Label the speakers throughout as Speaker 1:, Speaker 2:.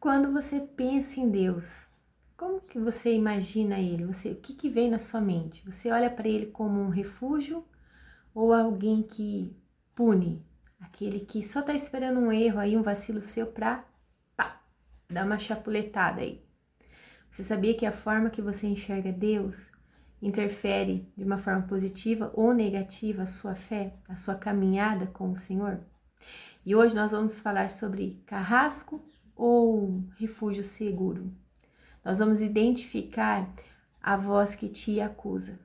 Speaker 1: Quando você pensa em Deus, como que você imagina Ele? O que vem na sua mente? Você olha para Ele como um refúgio ou alguém que pune? Aquele que só está esperando um erro aí, um vacilo seu para dar uma chapuletada aí. Você sabia que a forma que você enxerga Deus interfere de uma forma positiva ou negativa a sua fé, a sua caminhada com o Senhor? E hoje nós vamos falar sobre carrasco ou refúgio seguro. Nós vamos identificar a voz que te acusa.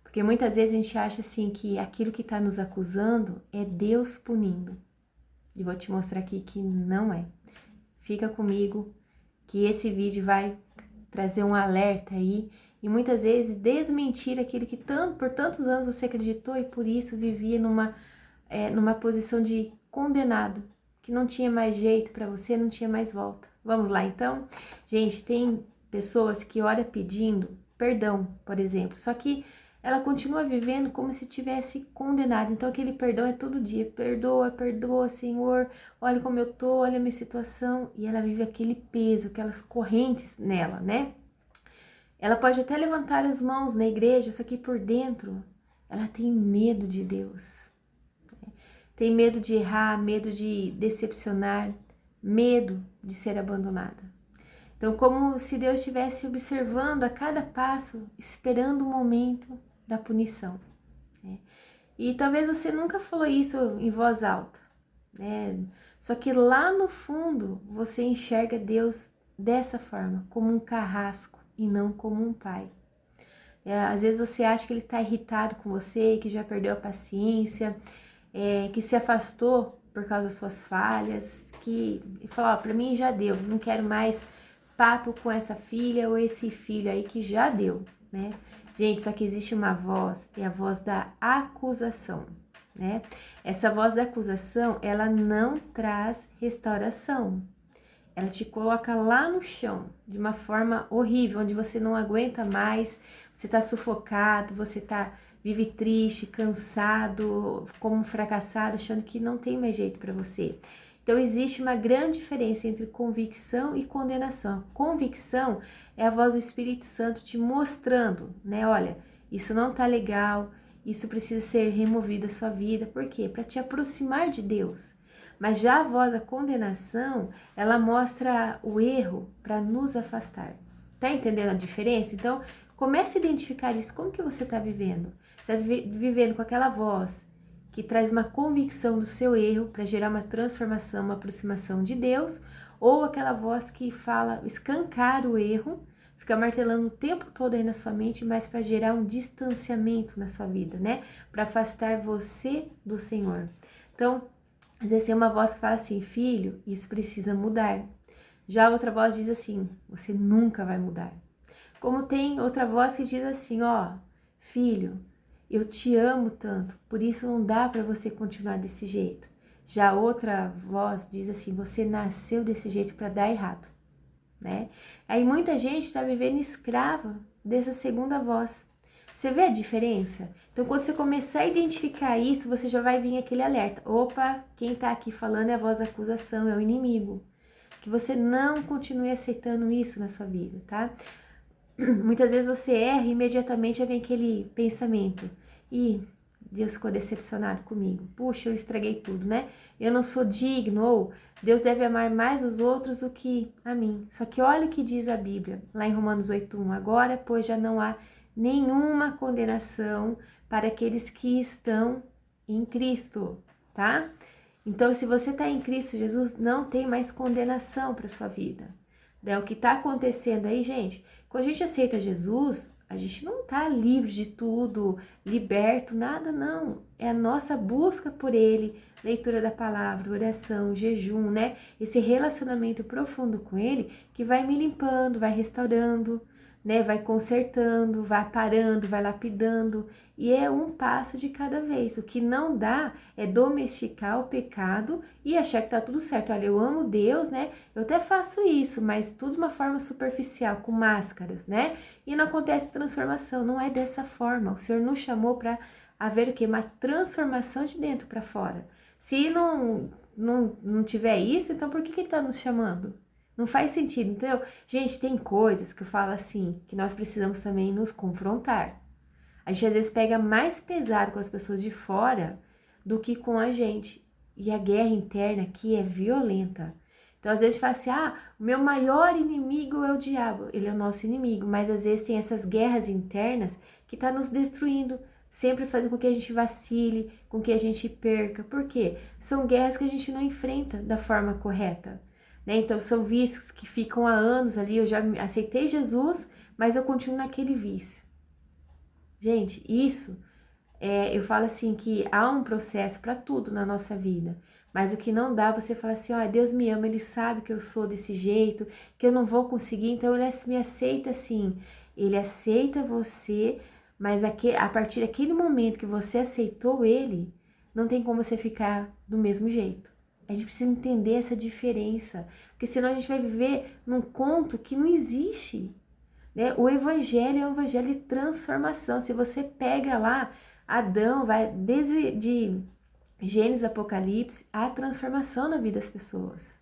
Speaker 1: Porque muitas vezes a gente acha assim que aquilo que está nos acusando é Deus punindo. E vou te mostrar aqui que não é. Fica comigo que esse vídeo vai trazer um alerta aí e muitas vezes desmentir aquilo que por tantos anos você acreditou e por isso vivia numa posição de condenado, que não tinha mais jeito para você, não tinha mais volta. Vamos lá então? Gente, tem pessoas que oram pedindo perdão, por exemplo, só que ela continua vivendo como se tivesse condenado. Então aquele perdão é todo dia, perdoa, perdoa, Senhor, olha como eu tô, olha a minha situação, e ela vive aquele peso, aquelas correntes nela, né? Ela pode até levantar as mãos na igreja, só que por dentro ela tem medo de Deus. Tem medo de errar, medo de decepcionar, medo de ser abandonada. Então, como se Deus estivesse observando a cada passo, esperando o momento da punição. Né? E talvez você nunca falou isso em voz alta, né? Só que lá no fundo você enxerga Deus dessa forma, como um carrasco e não como um pai. Às vezes você acha que ele está irritado com você, que já perdeu a paciência, que se afastou por causa das suas falhas, que falou, para mim já deu, não quero mais papo com essa filha ou esse filho aí que já deu, né? Gente, só que existe uma voz, é a voz da acusação, né? Essa voz da acusação, ela não traz restauração. Ela te coloca lá no chão, de uma forma horrível, onde você não aguenta mais, você tá sufocado, vive triste, cansado, como um fracassado, achando que não tem mais jeito para você. Então, existe uma grande diferença entre convicção e condenação. Convicção é a voz do Espírito Santo te mostrando, né? Olha, isso não tá legal, isso precisa ser removido da sua vida. Por quê? Para te aproximar de Deus. Mas já a voz da condenação, ela mostra o erro para nos afastar. Tá entendendo a diferença? Então, comece a identificar isso. Como que você está vivendo? Você está vivendo com aquela voz que traz uma convicção do seu erro para gerar uma transformação, uma aproximação de Deus, ou aquela voz que fala, escancar o erro, fica martelando o tempo todo aí na sua mente, mas para gerar um distanciamento na sua vida, né? Para afastar você do Senhor. Então, às vezes tem uma voz que fala assim, filho, isso precisa mudar. Já outra voz diz assim, você nunca vai mudar. Como tem outra voz que diz assim, ó, filho, eu te amo tanto, por isso não dá para você continuar desse jeito. Já outra voz diz assim, você nasceu desse jeito para dar errado, né? Aí muita gente está vivendo escrava dessa segunda voz. Você vê a diferença? Então, quando você começar a identificar isso, você já vai vir aquele alerta. Opa, quem tá aqui falando é a voz da acusação, é o inimigo. Que você não continue aceitando isso na sua vida, tá? Muitas vezes você erra e imediatamente já vem aquele pensamento. Ih, Deus ficou decepcionado comigo. Puxa, eu estraguei tudo, né? Eu não sou digno, ou Deus deve amar mais os outros do que a mim. Só que olha o que diz a Bíblia, lá em Romanos 8:1. Agora, pois, já não há nenhuma condenação para aqueles que estão em Cristo, tá? Então, se você está em Cristo Jesus, não tem mais condenação para sua vida. O que está acontecendo aí, gente, quando a gente aceita Jesus, a gente não está livre de tudo, liberto, nada, não. É a nossa busca por Ele, leitura da palavra, oração, jejum, né? Esse relacionamento profundo com Ele que vai me limpando, vai restaurando, né? Vai consertando, vai parando, vai lapidando. E é um passo de cada vez. O que não dá é domesticar o pecado e achar que tá tudo certo. Olha, eu amo Deus, né? Eu até faço isso, mas tudo de uma forma superficial, com máscaras, né? E não acontece transformação. Não é dessa forma. O Senhor nos chamou para haver o quê? Uma transformação de dentro para fora. Se não tiver isso, então por que Ele está nos chamando? Não faz sentido, entendeu? Gente, tem coisas que eu falo assim, que nós precisamos também nos confrontar. A gente às vezes pega mais pesado com as pessoas de fora do que com a gente. E a guerra interna aqui é violenta. Então, às vezes, fala assim, o meu maior inimigo é o diabo. Ele é o nosso inimigo. Mas, às vezes, tem essas guerras internas que tá nos destruindo. Sempre fazendo com que a gente vacile, com que a gente perca. Por quê? São guerras que a gente não enfrenta da forma correta. Né? Então, são vícios que ficam há anos ali. Eu já aceitei Jesus, mas eu continuo naquele vício. Gente, isso, eu falo assim que há um processo para tudo na nossa vida. Mas o que não dá, você fala assim, Deus me ama, Ele sabe que eu sou desse jeito, que eu não vou conseguir, então Ele me aceita assim. Ele aceita você, mas a partir daquele momento que você aceitou Ele, não tem como você ficar do mesmo jeito. A gente precisa entender essa diferença, porque senão a gente vai viver num conto que não existe. Né? O evangelho é um evangelho de transformação. Se você pega lá, Adão vai desde de Gênesis, Apocalipse, a transformação na vida das pessoas.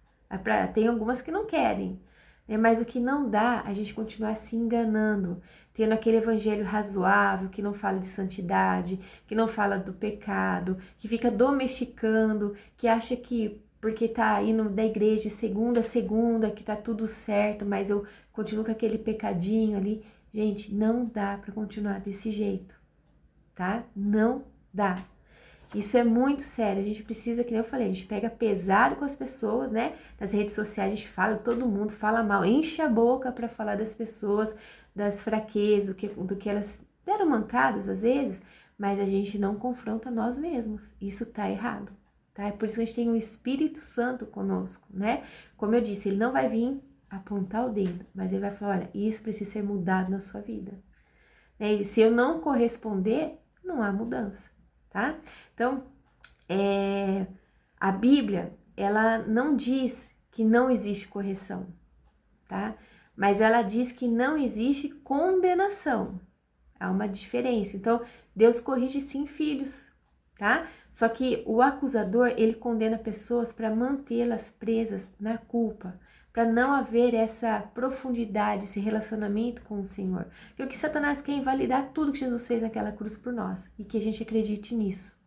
Speaker 1: Tem algumas que não querem, né? Mas o que não dá, a gente continuar se enganando, tendo aquele evangelho razoável, que não fala de santidade, que não fala do pecado, que fica domesticando, que acha que porque tá indo da igreja de segunda a segunda, que tá tudo certo, mas eu continuo com aquele pecadinho ali. Gente, não dá para continuar desse jeito, tá? Não dá. Isso é muito sério, a gente precisa, que nem eu falei, a gente pega pesado com as pessoas, né? Nas redes sociais a gente fala, todo mundo fala mal, enche a boca para falar das pessoas, das fraquezas, do que elas deram mancadas às vezes, mas a gente não confronta nós mesmos. Isso tá errado, tá? É por isso que a gente tem o Espírito Santo conosco, né? Como eu disse, ele não vai vir apontar o dedo, mas ele vai falar, olha, isso precisa ser mudado na sua vida. E se eu não corresponder, não há mudança, tá? Então, a Bíblia, ela não diz que não existe correção, tá? Mas ela diz que não existe condenação. Há uma diferença. Então, Deus corrige sim filhos, tá? Só que o acusador, ele condena pessoas para mantê-las presas na culpa, para não haver essa profundidade, esse relacionamento com o Senhor. Porque o que Satanás quer é invalidar tudo que Jesus fez naquela cruz por nós e que a gente acredite nisso.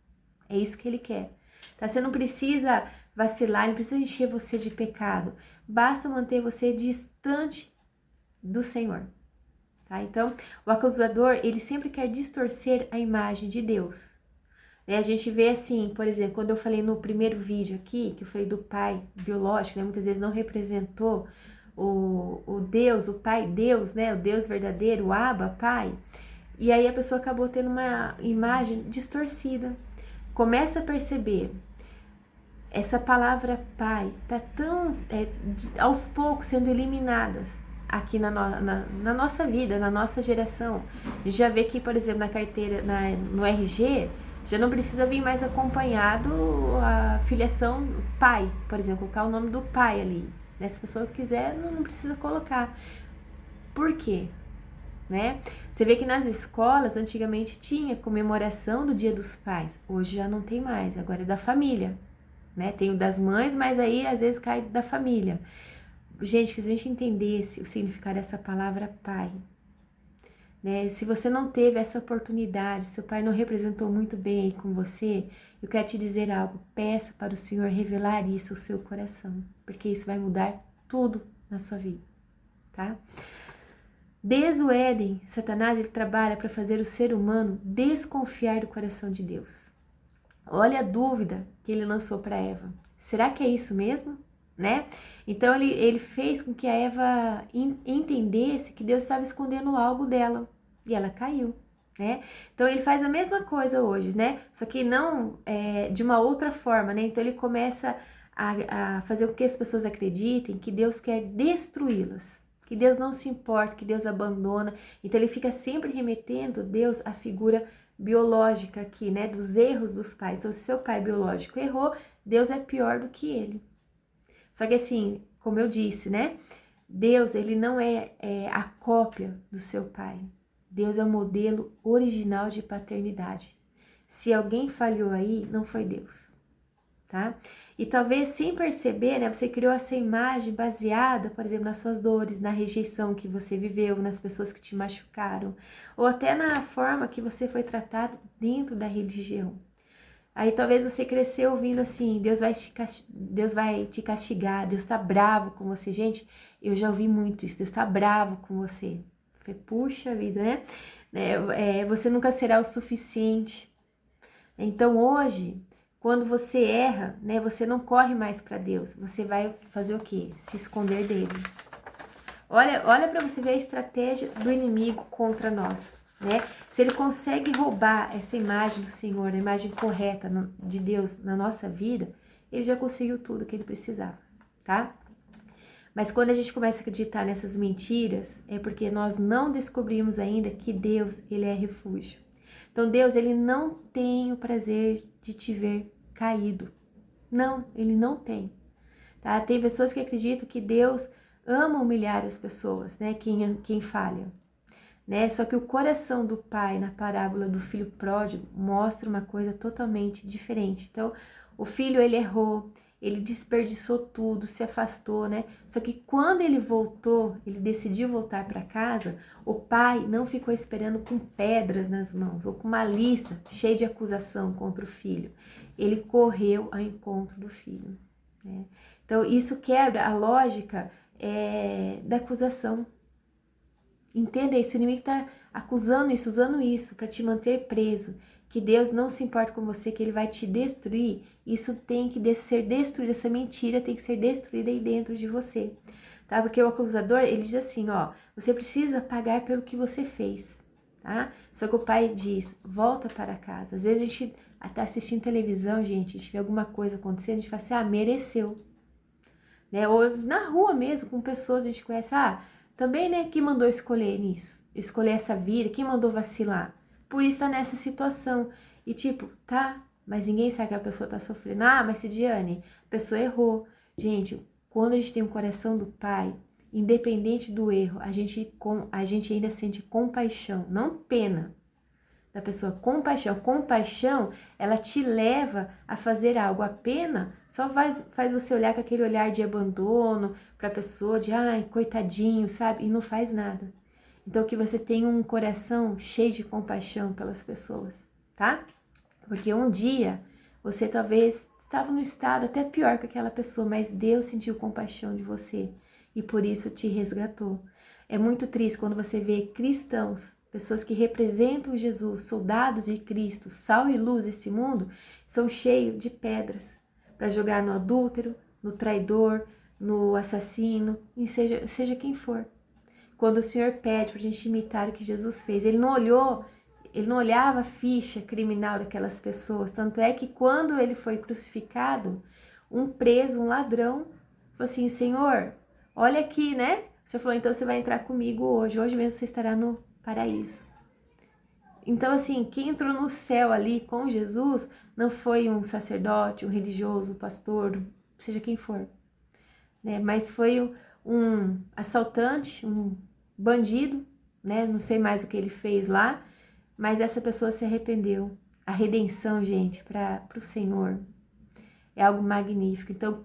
Speaker 1: É isso que ele quer. Tá? Você não precisa vacilar, não precisa encher você de pecado. Basta manter você distante do Senhor. Tá? Então, o acusador, ele sempre quer distorcer a imagem de Deus. A gente vê assim, por exemplo, quando eu falei no primeiro vídeo aqui, que eu falei do pai biológico, né? Muitas vezes não representou o Deus, o pai Deus, né? O Deus verdadeiro, o Abba, pai. E aí a pessoa acabou tendo uma imagem distorcida. Começa a perceber, essa palavra pai tá tão, aos poucos sendo eliminadas aqui na nossa vida, na nossa geração. A gente já vê que, por exemplo, na carteira, no RG, já não precisa vir mais acompanhado a filiação pai, por exemplo, colocar o nome do pai ali. Né? Se a pessoa quiser, não precisa colocar. Por quê? Né? Você vê que nas escolas antigamente tinha comemoração do Dia dos Pais, hoje já não tem mais, agora é da família, né? Tem o das mães, mas aí às vezes cai da família. Gente, se a gente entendesse o significado dessa palavra pai, né? Se você não teve essa oportunidade, seu pai não representou muito bem aí com você, eu quero te dizer algo, peça para o Senhor revelar isso ao seu coração, porque isso vai mudar tudo na sua vida, tá? Desde o Éden, Satanás ele trabalha para fazer o ser humano desconfiar do coração de Deus. Olha a dúvida que ele lançou para Eva. Será que é isso mesmo? Né? Então ele fez com que a Eva entendesse que Deus estava escondendo algo dela e ela caiu. Né? Então ele faz a mesma coisa hoje, né? Só que não de uma outra forma, né? Então ele começa a fazer com que as pessoas acreditem que Deus quer destruí-las. Que Deus não se importa, que Deus abandona. Então ele fica sempre remetendo Deus à figura biológica aqui, né? Dos erros dos pais. Então se seu pai biológico errou, Deus é pior do que ele. Só que assim, como eu disse, né? Deus, ele não é a cópia do seu pai. Deus é o modelo original de paternidade. Se alguém falhou aí, não foi Deus. tá? E talvez sem perceber, né, você criou essa imagem baseada, por exemplo, nas suas dores, na rejeição que você viveu, nas pessoas que te machucaram, ou até na forma que você foi tratado dentro da religião. Aí talvez você cresceu ouvindo assim, Deus vai te castigar, Deus tá bravo com você. Gente, eu já ouvi muito isso, Deus tá bravo com você. Eu falei, puxa vida, né? Você nunca será o suficiente. Então hoje, quando você erra, né, você não corre mais para Deus, você vai fazer o quê? Se esconder dele. Olha para você ver a estratégia do inimigo contra nós, né? Se ele consegue roubar essa imagem do Senhor, a imagem correta de Deus na nossa vida, ele já conseguiu tudo que ele precisava, tá? Mas quando a gente começa a acreditar nessas mentiras, é porque nós não descobrimos ainda que Deus, ele é refúgio. Então Deus, ele não tem o prazer de te ver caído. Não, ele não tem. Tá? Tem pessoas que acreditam que Deus ama humilhar as pessoas, né? Quem falha. Né? Só que o coração do pai na parábola do filho pródigo mostra uma coisa totalmente diferente. Então, o filho, ele errou, ele desperdiçou tudo, se afastou, né? Só que quando ele voltou, ele decidiu voltar para casa, o pai não ficou esperando com pedras nas mãos ou com uma lista cheia de acusação contra o filho. Ele correu ao encontro do filho, né? Então, isso quebra a lógica da acusação. Entenda isso, o inimigo está acusando isso, usando isso para te manter preso, que Deus não se importa com você, que ele vai te destruir. Isso tem que ser destruído, essa mentira tem que ser destruída aí dentro de você, tá? Porque o acusador, ele diz assim, ó, você precisa pagar pelo que você fez, tá? Só que o pai diz, volta para casa. Às vezes a gente tá assistindo televisão, gente, a gente vê alguma coisa acontecendo, a gente fala assim, mereceu, né? Ou na rua mesmo, com pessoas a gente conhece, também, né, quem mandou escolher nisso, escolher essa vida, quem mandou vacilar, por isso tá nessa situação, e tipo, tá, mas ninguém sabe que a pessoa tá sofrendo, mas Cidiane, a pessoa errou, gente, quando a gente tem o coração do pai, independente do erro, a gente ainda sente compaixão, não pena, da pessoa, compaixão. Compaixão, ela te leva a fazer algo. A pena só faz você olhar com aquele olhar de abandono para a pessoa, de ai, coitadinho, sabe? E não faz nada. Então, que você tenha um coração cheio de compaixão pelas pessoas, tá? Porque um dia você talvez estava no estado até pior que aquela pessoa, mas Deus sentiu compaixão de você e por isso te resgatou. É muito triste quando você vê cristãos, pessoas que representam Jesus, soldados de Cristo, sal e luz desse mundo, são cheios de pedras para jogar no adúltero, no traidor, no assassino, e seja quem for. Quando o Senhor pede para a gente imitar o que Jesus fez, ele não olhava a ficha criminal daquelas pessoas, tanto é que quando ele foi crucificado, um preso, um ladrão, falou assim, Senhor, olha aqui, né? O Senhor falou, então você vai entrar comigo hoje mesmo você estará no paraíso. Então, assim, quem entrou no céu ali com Jesus não foi um sacerdote, um religioso, um pastor, seja quem for, né? Mas foi um assaltante, um bandido, né? Não sei mais o que ele fez lá, mas essa pessoa se arrependeu. A redenção, gente, para o Senhor é algo magnífico. Então,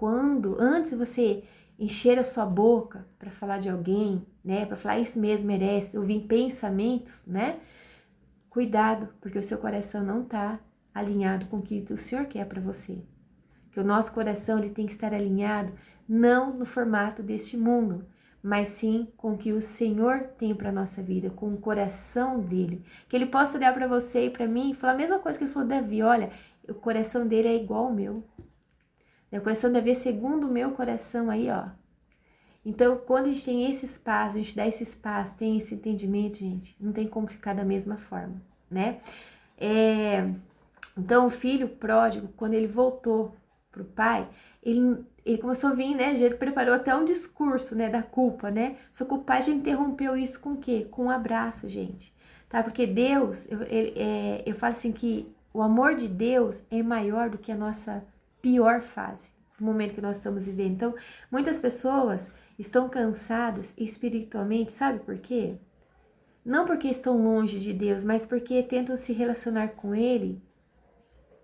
Speaker 1: antes de você encher a sua boca para falar de alguém, né? Para falar isso mesmo merece, ouvir pensamentos, né? Cuidado, porque o seu coração não está alinhado com o que o Senhor quer para você. Que o nosso coração ele tem que estar alinhado não no formato deste mundo, mas sim com o que o Senhor tem para nossa vida, com o coração dele. Que ele possa olhar para você e para mim e falar a mesma coisa que ele falou de Davi, olha, o coração dele é igual ao meu. O coração de Davi é segundo o meu coração aí, ó. Então, quando a gente tem esse espaço, a gente dá esse espaço, tem esse entendimento, gente, não tem como ficar da mesma forma, né? Então, o filho pródigo, quando ele voltou pro pai, ele começou a vir, né? Ele preparou até um discurso, né? Da culpa, né? Só que o pai já interrompeu isso com o quê? Com um abraço, gente, tá? Porque Deus, eu falo assim que o amor de Deus é maior do que a nossa pior fase, no momento que nós estamos vivendo. Então, muitas pessoas estão cansadas espiritualmente, sabe por quê? Não porque estão longe de Deus, mas porque tentam se relacionar com Ele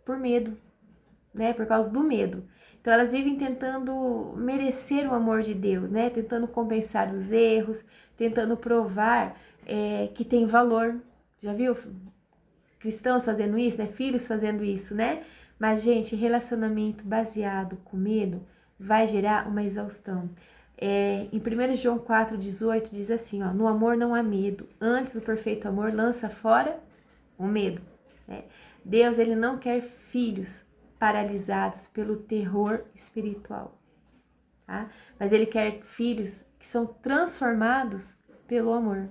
Speaker 1: por medo, né? Por causa do medo. Então elas vivem tentando merecer o amor de Deus, né? Tentando compensar os erros, tentando provar que tem valor. Já viu cristãos fazendo isso, né? Filhos fazendo isso, né? Mas, gente, relacionamento baseado com medo vai gerar uma exaustão. Em 1 João 4,18 diz assim, ó, no amor não há medo, antes o perfeito amor lança fora o medo. Né? Deus, ele não quer filhos paralisados pelo terror espiritual, tá? Mas ele quer filhos que são transformados pelo amor.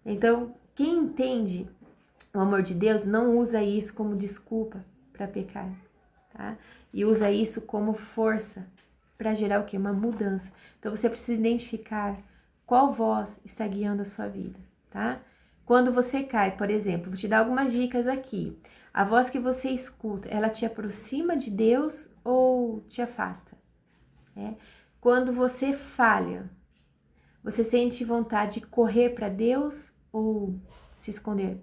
Speaker 1: Então, quem entende o amor de Deus não usa isso como desculpa para pecar, tá? E usa isso como força para gerar o quê? Uma mudança. Então você precisa identificar qual voz está guiando a sua vida, tá? Quando você cai, por exemplo, vou te dar algumas dicas aqui. A voz que você escuta, ela te aproxima de Deus ou te afasta? Quando você falha, você sente vontade de correr para Deus ou se esconder?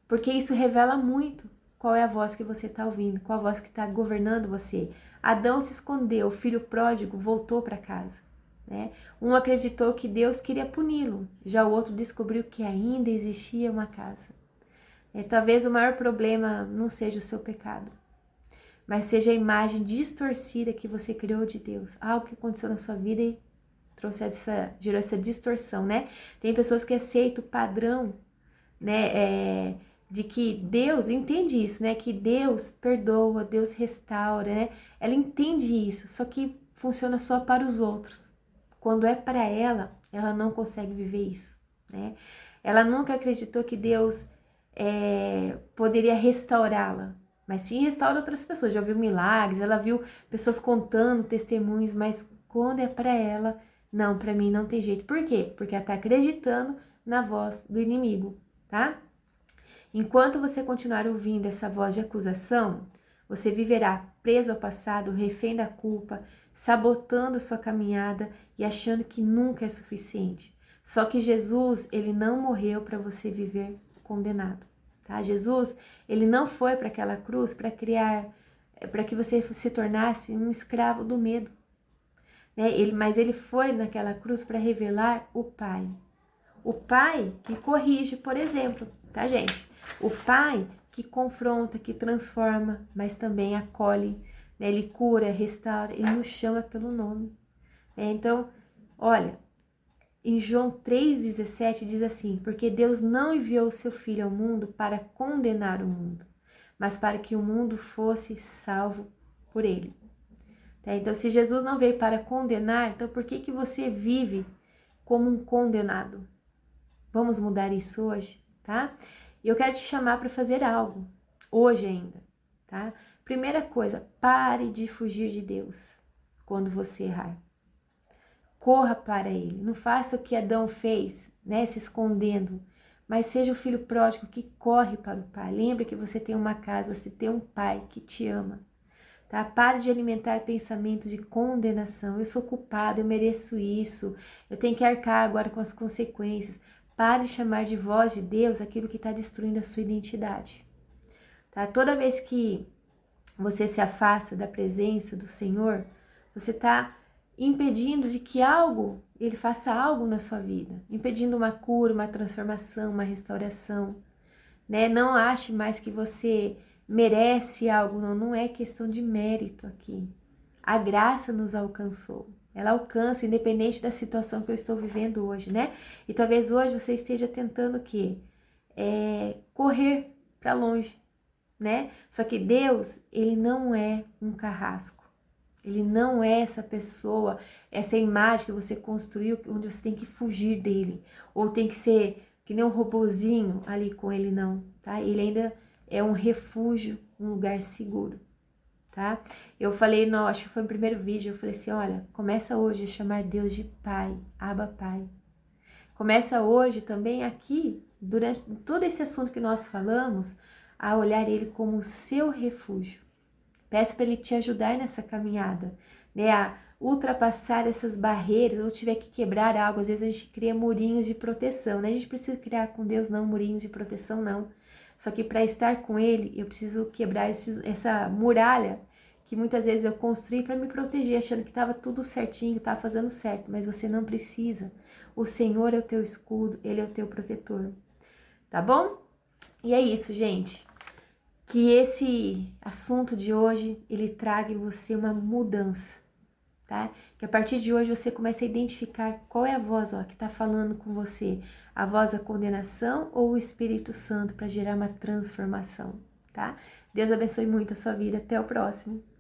Speaker 1: Porque isso revela muito qual é a voz que você está ouvindo, qual a voz que está governando você. Adão se escondeu, o filho pródigo voltou para casa. Né? Um acreditou que Deus queria puni-lo, já o outro descobriu que ainda existia uma casa. Talvez o maior problema não seja o seu pecado, mas seja a imagem distorcida que você criou de Deus. Algo que aconteceu na sua vida e gerou essa distorção, né? Tem pessoas que aceitam o padrão, né? De que Deus entende isso, né? Que Deus perdoa, Deus restaura, né? Ela entende isso, só que funciona só para os outros. Quando é para ela, ela não consegue viver isso, né? Ela nunca acreditou que Deus poderia restaurá-la, mas sim restaura outras pessoas. Já viu milagres, ela viu pessoas contando testemunhos, mas quando é para ela, não, para mim não tem jeito. Por quê? Porque ela está acreditando na voz do inimigo, tá? Enquanto você continuar ouvindo essa voz de acusação, você viverá preso ao passado, refém da culpa, sabotando sua caminhada e achando que nunca é suficiente. Só que Jesus, ele não morreu para você viver condenado, tá? Jesus, ele não foi para aquela cruz para que você se tornasse um escravo do medo, né? Mas ele foi naquela cruz para revelar o Pai. O Pai que corrige, por exemplo, tá, gente? O Pai que confronta, que transforma, mas também acolhe, né? Ele cura, restaura, ele nos chama pelo nome. Então, olha, em João 3,17 diz assim, porque Deus não enviou o seu Filho ao mundo para condenar o mundo, mas para que o mundo fosse salvo por ele. Tá? Então, se Jesus não veio para condenar, então por que você vive como um condenado? Vamos mudar isso hoje, tá? E eu quero te chamar para fazer algo, hoje ainda, tá? Primeira coisa, pare de fugir de Deus quando você errar. Corra para Ele, não faça o que Adão fez, né, se escondendo, mas seja o filho pródigo que corre para o Pai. Lembre que você tem uma casa, você tem um Pai que te ama, tá? Pare de alimentar pensamentos de condenação. Eu sou culpado, eu mereço isso, eu tenho que arcar agora com as consequências. Pare de chamar de voz de Deus aquilo que está destruindo a sua identidade, tá? Toda vez que você se afasta da presença do Senhor, você está impedindo de que Ele faça algo na sua vida, impedindo uma cura, uma transformação, uma restauração, né? Não ache mais que você merece algo, não é questão de mérito aqui. A graça nos alcançou. Ela alcança, independente da situação que eu estou vivendo hoje, né? E talvez hoje você esteja tentando o quê? Correr para longe, né? Só que Deus, ele não é um carrasco. Ele não é essa pessoa, essa imagem que você construiu, onde você tem que fugir dele. Ou tem que ser que nem um robozinho ali com ele, não, tá? Ele ainda é um refúgio, um lugar seguro. Tá? Eu falei, não, acho que foi no primeiro vídeo, eu falei assim, olha, começa hoje a chamar Deus de Pai, Abba Pai. Começa hoje também aqui, durante todo esse assunto que nós falamos, a olhar Ele como o seu refúgio. Peça para Ele te ajudar nessa caminhada, né? A ultrapassar essas barreiras, ou tiver que quebrar algo, às vezes a gente cria murinhos de proteção, né? A gente precisa criar com Deus, não, murinhos de proteção, não. Só que para estar com Ele, eu preciso quebrar essa muralha que muitas vezes eu construí para me proteger, achando que estava tudo certinho, que estava fazendo certo, mas você não precisa. O Senhor é o teu escudo, Ele é o teu protetor, tá bom? E é isso, gente. Que esse assunto de hoje, ele traga em você uma mudança, tá? Que a partir de hoje você comece a identificar qual é a voz, ó, que tá falando com você. A voz da condenação ou o Espírito Santo para gerar uma transformação, tá? Deus abençoe muito a sua vida. Até o próximo.